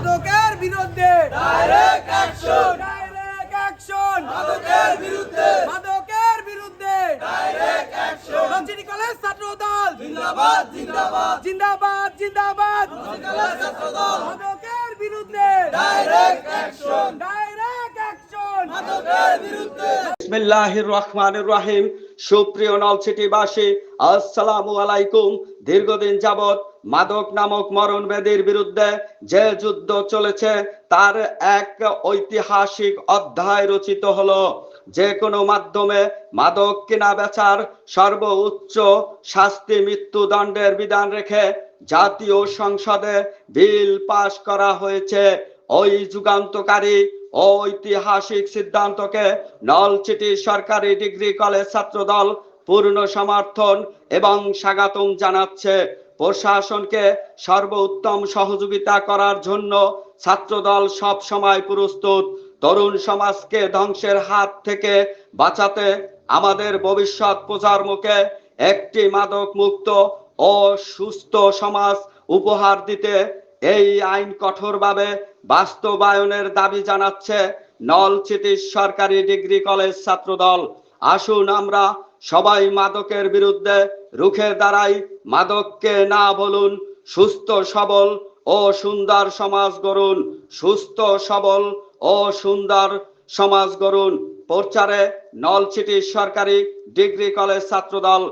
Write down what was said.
মাদকের বিরুদ্ধে direct action, direct action, মাদকের বিরুদ্ধে মাদকের বিরুদ্ধে ডাইরেক্ট অ্যাকশন, নলছিটি কলেজ ছাত্র দল জিন্দাবাদ জিন্দাবাদ, জিন্দাবাদ জিন্দাবাদ, কলেজ ছাত্রদল, মাদকের বিরুদ্ধে ডাইরেক্ট অ্যাকশন, ডাইরেক্ট অ্যাকশন, মাদকের বিরুদ্ধে। বিসমিল্লাহির রহমানির রহিম। সুপ্রিয় নলছিটিবাসী, আসসালামু আলাইকুম। দীর্ঘদিন যাবৎ মাদক নামক মরণ ব্যাধির বিরুদ্ধে যে যুদ্ধ চলেছে তার এক ঐতিহাসিক অধ্যায় রচিত হলো। যে কোনো মাধ্যমে মাদক কেনা বেচার সর্বোচ্চ শাস্তি মৃত্যুদণ্ডের বিধান রেখে জাতীয় সংসদে বিল পাশ করা হয়েছে। ওই যুগান্তকারী ঐতিহাসিক সিদ্ধান্তকে নলছিটি সরকারি ডিগ্রি কলেজ ছাত্রদল পূর্ণ সমর্থন এবং স্বাগতম জানাচ্ছে। প্রশাসনকে সর্বোত্তম সহযোগিতা করার জন্য ছাত্রদল সব সময় প্রস্তুত। তরুণ সমাজকে ধ্বংসের হাত থেকে বাঁচাতে আমাদের ভবিষ্যৎ প্রজন্মকে একটি মাদক মুক্ত ও সুস্থ সমাজ উপহার দিতে এই আইন কঠোরভাবে বাস্তবায়নের দাবি জানাচ্ছে নলছিটি সরকারি ডিগ্রি কলেজ ছাত্রদল। আসুন আমরা সবাই মাদকের বিরুদ্ধে রুখে দাঁড়াই। মাদককে না বলুন, সুস্থ সবল ও সুন্দর সমাজ গড়ুন। সুস্থ সবল ও সুন্দর সমাজ গড়ুন। প্রচারে নলছিটি সরকারি ডিগ্রি কলেজ ছাত্রদল।